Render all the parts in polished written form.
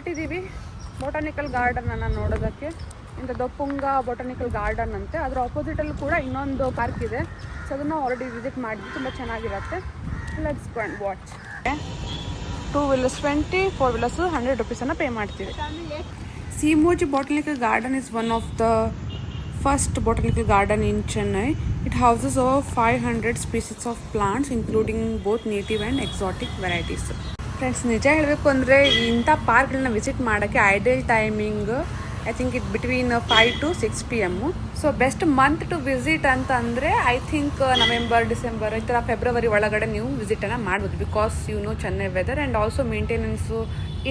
ಹೊರಟಿದ್ದೀವಿ botanical ಗಾರ್ಡನನ್ನು ನೋಡೋದಕ್ಕೆ. ಇಂಥ ದೊಪ್ಪುಂಗ botanical garden ಅಂತೆ. ಅದರ ಆಪೋಸಿಟಲ್ಲೂ ಕೂಡ ಇನ್ನೊಂದು ಪಾರ್ಕ್ ಇದೆ. ಸೊ ಅದನ್ನು ಆಲ್ರೆಡಿ ವಿಸಿಟ್ ಮಾಡಿದ್ವಿ, ತುಂಬ ಚೆನ್ನಾಗಿರುತ್ತೆ. Let's go and watch. 2 wheelers 20, 4 wheelers 100 rupees pay ಮಾಡ್ತೀವಿ. Seemoji Botanical Garden is one of the first botanical garden in Chennai. It houses over 500 species of plants including both native and exotic varieties. Friends, ನಿಜ ಹೇಳಬೇಕು ಅಂದರೆ ಇಂಥ ಪಾರ್ಕ್ಗಳನ್ನ visit ಮಾಡೋಕ್ಕೆ ideal timing I think it between 5 to 6 PM. So best month to visit ಅಂತ ಅಂದರೆ I think November, December, ಈ ಥರ ಫೆಬ್ರವರಿ ಒಳಗಡೆ ನೀವು ವಿಸಿಟನ್ನು ಮಾಡ್ಬೋದು. Because Chennai weather and also maintenance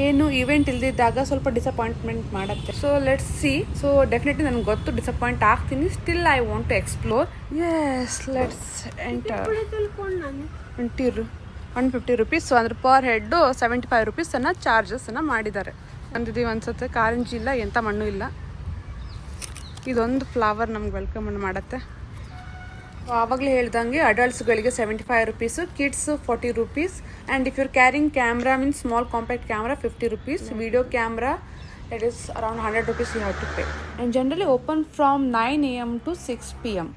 ಏನು ಇವೆಂಟ್ ಇಲ್ದಿದ್ದಾಗ ಸ್ವಲ್ಪ ಡಿಸಪಾಯಿಂಟ್ಮೆಂಟ್ ಮಾಡುತ್ತೆ. So let's see. So definitely ನನಗೆ ಗೊತ್ತು ಡಿಸಪಾಯಿಂಟ್ ಆಗ್ತೀನಿ. Still I want to explore. Yes, let's enter. 150 rupees. So ಅಂದ್ರೆ ಪರ್ ಹೆಡ್ 75 rupees ಚಾರ್ಜಸ್ಸನ್ನು ಮಾಡಿದ್ದಾರೆ. ಅಂದಿದ್ದೀವಿ ಅನ್ಸುತ್ತೆ. ಕಾರಂಜಿ ಇಲ್ಲ, ಎಂಥ ಮಣ್ಣು ಇಲ್ಲ. ಇದೊಂದು ಫ್ಲವರ್ ನಮ್ಗೆ ವೆಲ್ಕಮ್ ಮಾಡುತ್ತೆ. ಆವಾಗಲೇ ಹೇಳ್ದಂಗೆ ಅಡಲ್ಟ್ಸ್ಗಳಿಗೆ 75 rupees, kids 40 rupees, and if your carrying camera means small compact camera 50 rupees, video camera it is around 100 rupees you have to pay. And generally open from 9 AM to 6 PM.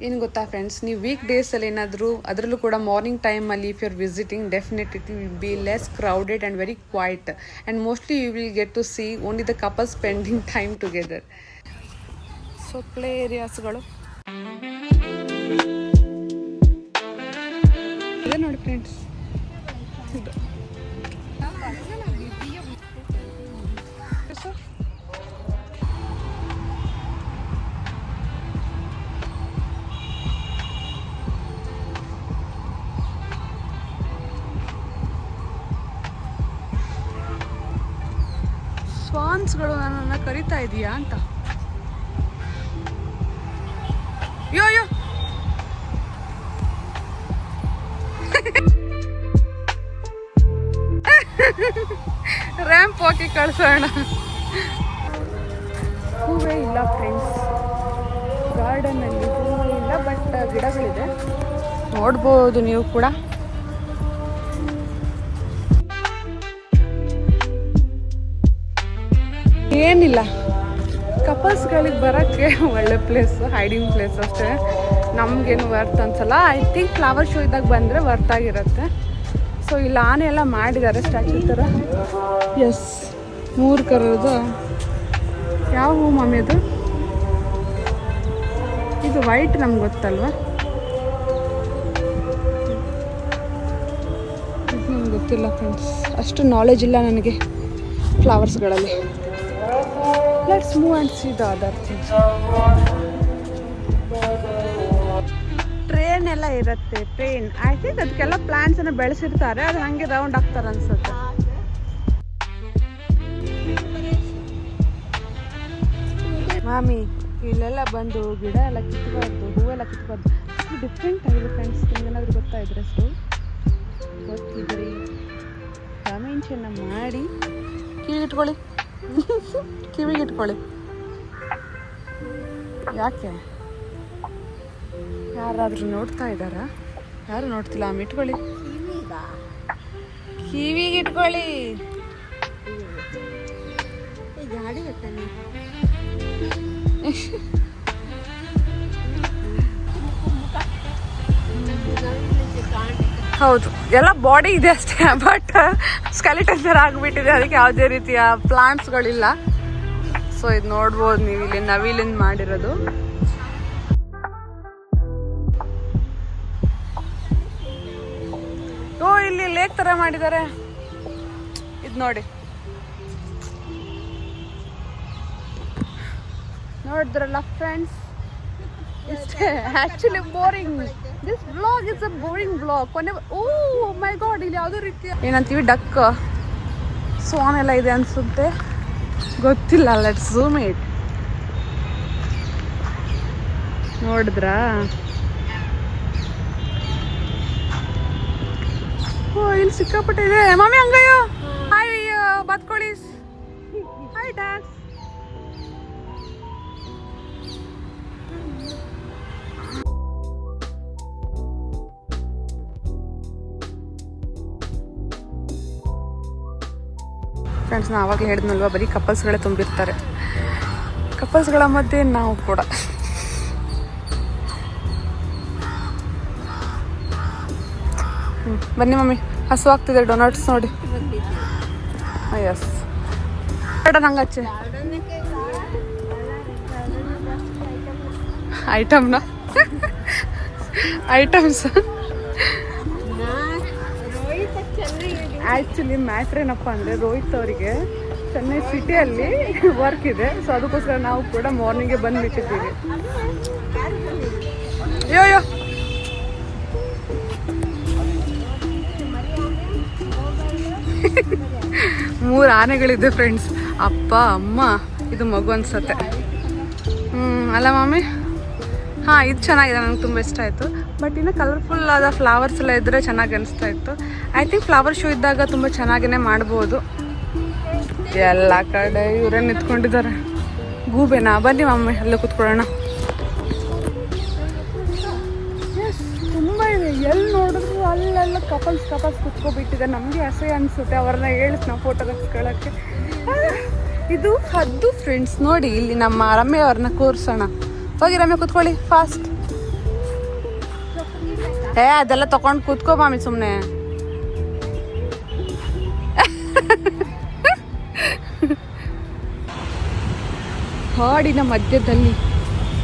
ಏನು ಗೊತ್ತಾ friends, ನೀವು weak ಡೇಸಲ್ಲಿ ಏನಾದರೂ ಅದರಲ್ಲೂ ಕೂಡ morning ಟೈಮಲ್ಲಿ if you are visiting definite it will be less crowded and very quiet and mostly you will get to see only the couple spending time together. So play ಏರಿಯಾಸ್ಗಳು ಇದೆ ನೋಡಿ friends. ಇದು ಸ್ವಾನ್ಸ್ಗಳು ನನ್ನನ್ನು ಕರಿತಾ ಇದೆಯಾ ಅಂತ. ಯೋ ರ್ಯಾಂಪ್ ಹಾಕಿ ಕಳ್ಸೋಣ. ಹೂವೇ ಇಲ್ಲ ಫ್ರೆಂಡ್ಸ್, ಗಾರ್ಡನ್ನಲ್ಲಿ ಹೂವೇ ಇಲ್ಲ, ಬಟ್ ಗಿಡಗಳಿದೆ, ನೋಡ್ಬೋದು ನೀವು ಕೂಡ. ಏನಿಲ್ಲ, ಕಪಲ್ಸ್ಗಳಿಗೆ ಬರೋಕ್ಕೆ ಒಳ್ಳೆ ಪ್ಲೇಸ್, ಹೈಡಿಂಗ್ ಪ್ಲೇಸ್ ಅಷ್ಟೇ. ನಮಗೇನು ವರ್ತ್ ಅನ್ಸಲ್ಲ. ಐ ಥಿಂಕ್ ಫ್ಲವರ್ ಶೋ ಇದ್ದಾಗ ಬಂದರೆ ವರ್ತ್ ಆಗಿರುತ್ತೆ. ಸೊ ಇಲ್ಲಿ ಆನೆ ಎಲ್ಲ ಮಾಡಿದ್ದಾರೆ ಸ್ಟ್ಯಾಚ್ಯೂ ಥರ. ಎಸ್, 3 ಕರೋದು. ಯಾವ ಹೂ ಮಮ್ಮಿ ಅದು? ಇದು ವೈಟ್, ನಮ್ಗೆ ಗೊತ್ತಲ್ವ? ಇದು ನಮ್ಗೆ ಗೊತ್ತಿಲ್ಲ ಫ್ರೆಂಡ್ಸ್, ಅಷ್ಟು ನಾಲೆಜ್ ಇಲ್ಲ ನನಗೆ ಫ್ಲವರ್ಸ್ಗಳಲ್ಲಿ. Let's move and see the other things. Train ಎಲ್ಲ ಇರುತ್ತೆ. ಟ್ರೈನ್ ಐ ಥಿಂಕ್ ಅದಕ್ಕೆಲ್ಲ ಪ್ಲಾಂಟ್ಸ್ ಅನ್ನು ಬೆಳೆಸಿರ್ತಾರೆ, ಅದು ಹಂಗೆ ರೌಂಡ್ ಆಗ್ತಾರೆ ಅನ್ಸುತ್ತೆ. ಮಾಮಿ, ಇಲ್ಲೆಲ್ಲ ಬಂದು ಗಿಡ ಎಲ್ಲ ಕಿತ್ಬಾರ್ದು, ಹೂವೆಲ್ಲ ಕಿತ್ಬಾರ್ದು. ಡಿಫ್ರೆಂಟ್ ಆಗಿದೆ ಫ್ರೆಂಡ್ಸ್. ನಿಮ್ಗೇನಾದ್ರೂ ಗೊತ್ತಾಯಿದ್ರೆ ಅಷ್ಟು ಗೊತ್ತಿದ್ರಿ ಕಮೆಂಟ್ಸನ್ನು ಮಾಡಿ ಕಿವಿಗಿಟ್ಕೊಳ್ಳಿ. ಕಿವಿಗಿಟ್ಕೊಳ್ಳಿ. ಯಾಕೆ ಯಾರಾದರೂ ನೋಡ್ತಾ ಇದ್ದಾರಾ? ಯಾರು ನೋಡ್ತಿಲ್ಲ. ಇಟ್ಕೊಳ್ಳಿ, ಕಿವಿಗಿಟ್ಕೊಳ್ಳಿ. ಹೌದು, ಎಲ್ಲ ಬಾಡಿ ಇದೆ ಅಷ್ಟೇ, ಬಟ್ ಸ್ಕೆಲಿಟನ್ ಥರ ಆಗಿಬಿಟ್ಟಿದೆ. ಅದಕ್ಕೆ ಯಾವುದೇ ರೀತಿಯ ಪ್ಲಾಂಟ್ಸ್ಗಳಿಲ್ಲ. ಸೊ ಇದು ನೋಡ್ಬೋದು ನೀವು, ಇಲ್ಲಿ ನವಿಲಿಂದ ಮಾಡಿರೋದು. ಓ, ಇಲ್ಲಿ ಲೇಕ್ ಥರ ಮಾಡಿದ್ದಾರೆ. ಇದು ನೋಡಿ, ನೋಡಿದ್ರಲ್ಲ ಫ್ರೆಂಡ್ಸ್, ಇಷ್ಟೇ. Actually boring. This vlog is a boring vlog. ಕೊನೆ ಓ ಮೈ ಗಾಡ್, ಇಲ್ಲಿ ಯಾವುದೋ ರೀತಿಯ ಏನಂತೀವಿ ಡಕ್, ಸ್ವಾನ್ ಎಲ್ಲ ಇದೆ ಅನಿಸುತ್ತೆ, ಗೊತ್ತಿಲ್ಲ. Let's zoom it. ನೋಡಿದ್ರಾ? ಓ, ಇಲ್ಲಿ ಸಿಕ್ಕಾಪಟ್ಟೆ ಇದೆ. ಮಮ್ಮಿ ಹಂಗಯ್ಯೋ, ಹಾಯ್ ಬತ್ಕೊಳ್ಳಿ. Hi dance. ಫ್ರೆಂಡ್ಸ್, ನಾನು ಆವಾಗಲೇ ಹೇಳಿದ್ನಲ್ವ, ಬರೀ ಕಪಲ್ಸ್ಗಳೇ ತುಂಬಿರ್ತಾರೆ. ಕಪಲ್ಸ್ಗಳ ಮಧ್ಯೆ ನಾವು ಕೂಡ. ಬನ್ನಿ ಮಮ್ಮಿ, ಹಸು ಆಗ್ತಿದೆ. ಡೊನಟ್ಸ್ ನೋಡಿ. ಎಸ್ ನಂಗೆ ಹಚ್ಚಿ ಐಟಮ್ನ ಐಟಮ್ಸ್. ಆ್ಯಕ್ಚುಲಿ ಮ್ಯಾಟ್ರ್ ಏನಪ್ಪ ಅಂದರೆ, ರೋಹಿತ್ ಅವರಿಗೆ ಚೆನ್ನೈ ಸಿಟಿಯಲ್ಲಿ ವರ್ಕ್ ಇದೆ. ಸೊ ಅದಕ್ಕೋಸ್ಕರ ನಾವು ಕೂಡ ಮಾರ್ನಿಂಗ್ಗೆ ಬಂದುಬಿಟ್ಟಿದ್ದೀವಿ. ಅಯ್ಯೋ 3 ಆನೆಗಳಿದೆ ಫ್ರೆಂಡ್ಸ್. ಅಪ್ಪ ಅಮ್ಮ, ಇದು ಮಗು ಅನ್ಸತ್ತೆ. ಅಲ್ಲ ಮಮ್ಮಿ? ಹಾಂ, ಇದು ಚೆನ್ನಾಗಿದೆ, ನನಗೆ ತುಂಬ ಇಷ್ಟ ಆಯಿತು. ಬಟ್ ಇನ್ನು ಕಲರ್ಫುಲ್ ಆದ ಫ್ಲವರ್ಸ್ ಎಲ್ಲ ಇದ್ದರೆ ಚೆನ್ನಾಗಿ ಅನಿಸ್ತಾ ಇತ್ತು. ಐ ಥಿಂಕ್ ಫ್ಲವರ್ ಶೋ ಇದ್ದಾಗ ತುಂಬ ಚೆನ್ನಾಗೇ ಮಾಡ್ಬೋದು. ಎಲ್ಲ ಕಡೆ ಇವರೇ ನಿಂತ್ಕೊಂಡಿದ್ದಾರೆ. ಗೂಬೆನಾ? ಬನ್ನಿ ಮಮ್ಮಿ, ಅಲ್ಲೇ ಕೂತ್ಕೊಳ್ಳೋಣ. ತುಂಬ ಇದೆ, ಎಲ್ಲಿ ನೋಡಿದ್ರು ಅಲ್ಲೆಲ್ಲ ಕಪಲ್ಸ್ ಕುತ್ಕೊಬಿಟ್ಟಿದೆ. ನಮಗೆ ಅಸಹ್ಯ ಅನಿಸುತ್ತೆ ಅವ್ರನ್ನ ಹೇಳಿಸ್ ನಾವು ಫೋಟೋ ತೆಗೆಸ್ಕೊಳ್ಳೋಕ್ಕೆ. ಇದು ಹದ್ದು ಫ್ರೆಂಡ್ಸ್. ನೋಡಿ, ಇಲ್ಲಿ ನಮ್ಮ ರಮ್ಯ ಅವ್ರನ್ನ ಕೂರ್ಸೋಣ. ಹೋಗಿ ರಮ್ಯ, ಕೂತ್ಕೊಳ್ಳಿ ಫಾಸ್ಟ್. ಅದೆಲ್ಲ ತಗೊಂಡು ಕೂತ್ಕೋ ಮಾಮಿ ಸುಮ್ಮನೆ. ಹಾಡಿನ ಮಧ್ಯದಲ್ಲಿ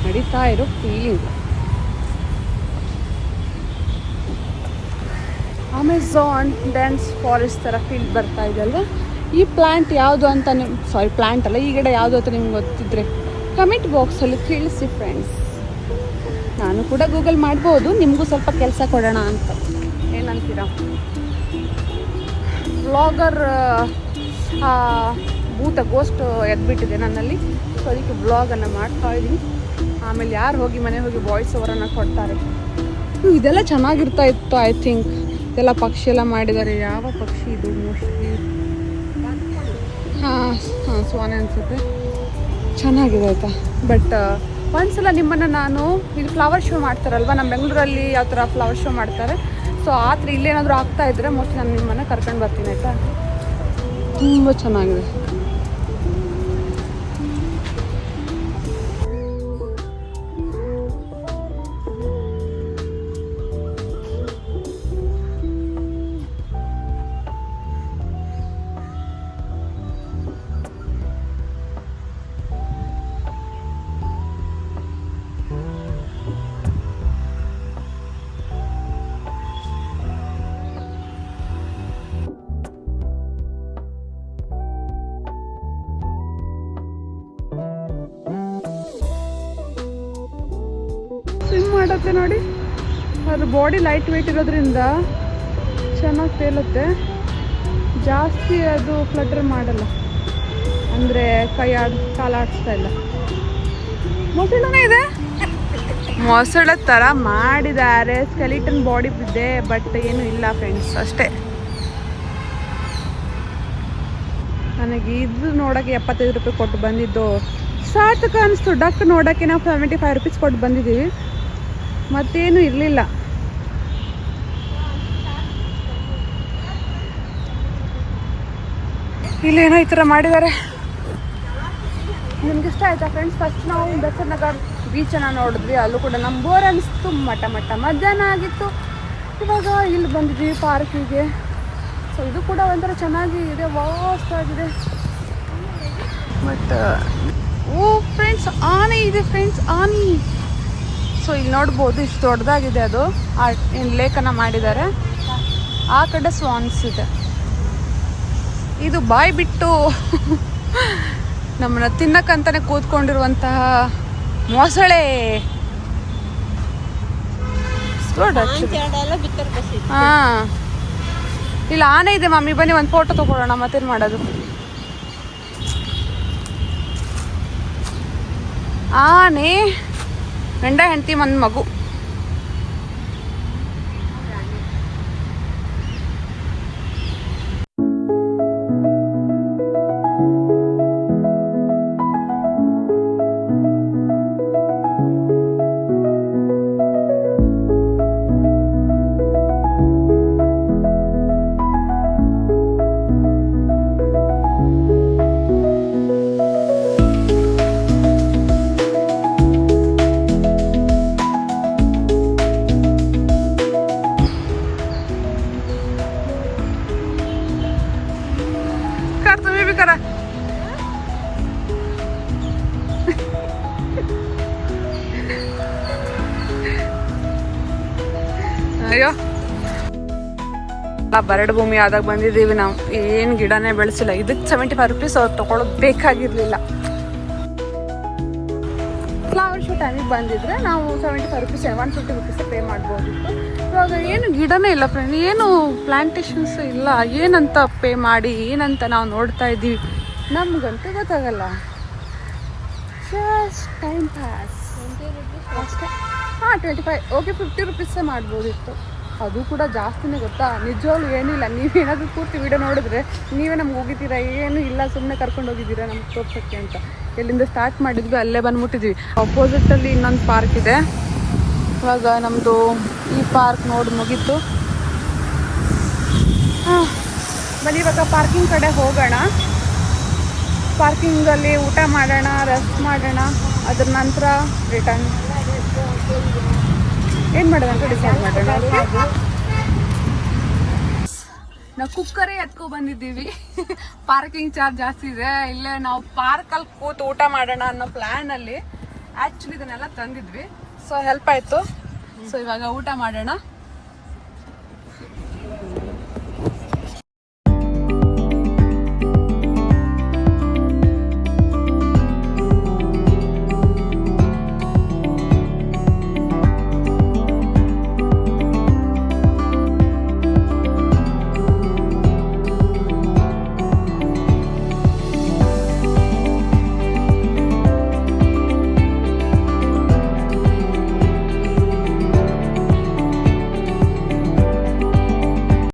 ನಡೀತಾ ಇರೋ ಫೀಲಿಂಗ್. ಅಮೆಝಾನ್ ಡ್ಯಾನ್ಸ್ ಫಾರೆಸ್ಟ್ ಥರ ಫೀಲ್ ಬರ್ತಾ ಇದೆ ಅಲ್ವಾ? ಈ ಪ್ಲ್ಯಾಂಟ್ ಯಾವುದು ಅಂತ ಪ್ಲ್ಯಾಂಟ್ ಅಲ್ಲ, ಈ ಗಿಡ ಯಾವುದು ಅಂತ ನಿಮ್ಗೆ ಗೊತ್ತಿದ್ರೆ ಕಮೆಂಟ್ ಬಾಕ್ಸಲ್ಲಿ ತಿಳಿಸಿ ಫ್ರೆಂಡ್ಸ್. ನಾನು ಕೂಡ ಗೂಗಲ್ ಮಾಡ್ಬೋದು, ನಿಮಗೂ ಸ್ವಲ್ಪ ಕೆಲಸ ಕೊಡೋಣ ಅಂತ. ಏನಂತೀರಾ? ವ್ಲಾಗರ್ ಗೋಸ್ಟ್ ಎದ್ಬಿಟ್ಟಿದೆ ನನ್ನಲ್ಲಿ. ಸೊ ಅದಕ್ಕೆ ವ್ಲಾಗನ್ನು ಮಾಡ್ತಾ ಇದ್ದೀನಿ. ಆಮೇಲೆ ಯಾರು ಮನೆ ಹೋಗಿ ವಾಯ್ಸ್ ಓವರನ್ನು ಕೊಡ್ತಾರೆ. ಇದೆಲ್ಲ ಚೆನ್ನಾಗಿರ್ತಾ ಇತ್ತು. ಐ ಥಿಂಕ್ ಇದೆಲ್ಲ ಪಕ್ಷಿ ಎಲ್ಲ ಮಾಡಿದ್ದಾರೆ. ಯಾವ ಪಕ್ಷಿ ಇದು? ಮೋಸ್ಟ್ಲಿ ಹಾಂ ಸ್ವಾನೆ ಅನಿಸುತ್ತೆ. ಚೆನ್ನಾಗಿದೆ ಆಯಿತಾ. ಬಟ್ ಒಂದ್ಸಲ ನಿಮ್ಮನ್ನು ನಾನು, ಇದು ಫ್ಲವರ್ ಶೋ ಮಾಡ್ತಾರಲ್ವ, ನಮ್ಮ ಬೆಂಗಳೂರಲ್ಲಿ ಯಾವ ಥರ ಫ್ಲವರ್ ಶೋ ಮಾಡ್ತಾರೆ, ಸೊ ಆ ಥರ ಇಲ್ಲೇನಾದರೂ ಆಗ್ತಾಯಿದ್ರೆ ಮೋಸ್ಟ್ಲಿ ನಾನು ನಿಮ್ಮನ್ನು ಕರ್ಕೊಂಡು ಬರ್ತೀನಿ ಆಯಿತಾ. ತುಂಬ ಚೆನ್ನಾಗಿದೆ. ಸ್ವಿಮ್ ಮಾಡುತ್ತೆ ನೋಡಿ. ಅದ್ರ ಬಾಡಿ ಲೈಟ್ ವೆಯ್ಟ್ ಇರೋದ್ರಿಂದ ಚೆನ್ನಾಗಿ ತೇಲುತ್ತೆ. ಜಾಸ್ತಿ ಅದು ಫ್ಲಟರ್ ಮಾಡಲ್ಲ, ಅಂದರೆ ಕಾಲಾಡಿಸ್ತಾ ಇಲ್ಲ. ಮೊಸಳೆನೇ ಇದೆ, ಮೊಸಳೆ ಥರ ಮಾಡಿದ್ದಾರೆ. ಸ್ಕೆಲಿಟನ್ ಬಾಡಿ ಇದೆ, ಬಟ್ ಏನು ಇಲ್ಲ ಫ್ರೆಂಡ್ಸ್, ಅಷ್ಟೇ. ನನಗೆ ಇದು ನೋಡೋಕ್ಕೆ 75 ರೂಪಾಯಿ ಕೊಟ್ಟು ಬಂದಿದ್ದು ಸಾರ್ಥಕ ಅನಿಸ್ತು. ಡಕ್ ನೋಡೋಕ್ಕೆ ನಾವು 75 ರೂಪೀಸ್ ಕೊಟ್ಟು ಬಂದಿದ್ದೀವಿ, ಮತ್ತೇನು ಇರಲಿಲ್ಲ. ಇಲ್ಲೇನೋ ಈ ಥರ ಮಾಡಿದ್ದಾರೆ. ನಿಮ್ಗೆ ಇಷ್ಟ ಆಯ್ತಾ ಫ್ರೆಂಡ್ಸ್? ಫಸ್ಟ್ ನಾವು ಬೆಸರ್ ನಗರ್ ಬೀಚನ್ನು ನೋಡಿದ್ವಿ, ಅಲ್ಲೂ ಕೂಡ ನಮ್ಗೆ ಬೋರ್ ಅನಿಸ್ತು. ಮಧ್ಯಾಹ್ನ ಆಗಿತ್ತು. ಇವಾಗ ಇಲ್ಲಿ ಬಂದಿದ್ವಿ ಪಾರ್ಕಿಗೆ. ಸೊ ಇದು ಕೂಡ ಒಂಥರ ಚೆನ್ನಾಗಿ ಇದೆ, ವಾಸ್ಟ್ ಆಗಿದೆ. ಬಟ್ ಓ ಫ್ರೆಂಡ್ಸ್, ಆನೆ ಇದೆ ಫ್ರೆಂಡ್ಸ್, ಆನೆ. ಸೊ ಇಲ್ಲಿ ನೋಡ್ಬೋದು, ಇಷ್ಟು ದೊಡ್ಡದಾಗಿದೆ ಅದು. ಏನು ಲೇಖನ ಮಾಡಿದ್ದಾರೆ. ಆ ಕಡೆ ಸ್ವಾನ್ಸ್ ಇದೆ. ಇದು ಬಾಯಿ ಬಿಟ್ಟು ನಮ್ಮನ್ನ ತಿನ್ನಕ್ಕಂತಾನೆ ಕೂತ್ಕೊಂಡಿರುವಂತಹ ಮೊಸಳೆ. ಹಾಂ, ಇಲ್ಲ ಆನೆ ಇದೆ ಮಮ್ಮಿ. ಬನ್ನಿ ಒಂದು ಫೋಟೋ ತಗೊಳ್ಳೋಣ, ಮತ್ತೇನು ಮಾಡೋದು. ಆನೆ, ಗಂಡ ಹೆಂಡತಿ, ಒಂದು ಮಗು. ಕರ ಅಯ್ಯೋ ಬರಡು ಭೂಮಿ ಆದಾಗ ಬಂದಿದ್ದೀವಿ ನಾವು. ಏನು ಗಿಡನೇ ಬೆಳೆಸಿಲ್ಲ. ಇದಕ್ಕೆ 75 ರೂಪೀಸ್ ಅವ್ರು ತೊಗೊಳೋದು ಬೇಕಾಗಿರಲಿಲ್ಲ. ಫ್ಲವರ್ ಶೋ ಟೈಮಿಗೆ ಬಂದಿದ್ರೆ ನಾವು 75 ರೂಪೀಸ್ 150 ರೂಪೀಸ್ ಪೇ ಮಾಡ್ಬೋದಿತ್ತು. ಇವಾಗ ಏನು ಗಿಡನೇ ಇಲ್ಲ ಫ್ರೆಂಡ್, ಏನು ಪ್ಲಾಂಟೇಶನ್ಸ್ ಇಲ್ಲ. ಏನಂತ ಪೇ ಮಾಡಿ ಏನಂತ ನಾವು ನೋಡ್ತಾ ಇದ್ದೀವಿ, ನಮಗಂತೂ ಗೊತ್ತಾಗಲ್ಲ. ಜಸ್ಟ್ ಟೈಮ್ ಪಾಸ್ ಅಷ್ಟೇ. ಹಾಂ 25 ಓಕೆ 50 ರೂಪೀಸೇ ಮಾಡ್ಬೋದಿತ್ತು. ಅದು ಕೂಡ ಜಾಸ್ತಿನೇ ಗೊತ್ತಾ. ನಿಜವಾಗ್ಲೂ ಏನಿಲ್ಲ. ನೀವೇನಾದರೂ ಪೂರ್ತಿ ವಿಡಿಯೋ ನೋಡಿದ್ರೆ ನೀವೇ ನಮ್ಗೆ ಹೋಗಿದ್ದೀರಾ, ಏನು ಇಲ್ಲ ಸುಮ್ಮನೆ ಕರ್ಕೊಂಡು ಹೋಗಿದ್ದೀರಾ ನಮ್ಗೆ ತೋರ್ಸೋಕ್ಕೆ ಅಂತ. ಎಲ್ಲಿಂದ ಸ್ಟಾರ್ಟ್ ಮಾಡಿದ್ವಿ ಅಲ್ಲೇ ಬಂದ್ಬಿಟ್ಟಿದ್ವಿ. ಅಪೋಸಿಟಲ್ಲಿ ಇನ್ನೊಂದು ಪಾರ್ಕ್ ಇದೆ. ಇವಾಗ ನಮ್ಮದು ಈ ಪಾರ್ಕ್ ನೋಡಿ ಮುಗೀತು. ಹಾಂ ಬನ್ನಿ ಇವಾಗ ಪಾರ್ಕಿಂಗ್ ಕಡೆ ಹೋಗೋಣ. ಪಾರ್ಕಿಂಗಲ್ಲಿ ಊಟ ಮಾಡೋಣ, ರೆಸ್ಟ್ ಮಾಡೋಣ, ಅದ್ರ ನಂತರ ರಿಟರ್ನ್ ಏನು ಮಾಡೋಣ ಅಂತ ಡಿಸೈಡ್ ಮಾಡೋಣ. ನಾವು ಕುಕ್ಕರೇ ಎತ್ಕೊ ಬಂದಿದ್ದೀವಿ. ಪಾರ್ಕಿಂಗ್ ಚಾರ್ಜ್ ಜಾಸ್ತಿ ಇದೆ. ಇಲ್ಲೇ ನಾವು ಪಾರ್ಕಲ್ಲಿ ಕೂತು ಊಟ ಮಾಡೋಣ ಅನ್ನೋ ಪ್ಲ್ಯಾನಲ್ಲಿ ಆ್ಯಕ್ಚುಲಿ ಇದನ್ನೆಲ್ಲ ತಂದಿದ್ವಿ. ಸೊ ಹೆಲ್ಪ್ ಆಯಿತು. ಸೊ ಇವಾಗ ಊಟ ಮಾಡೋಣ.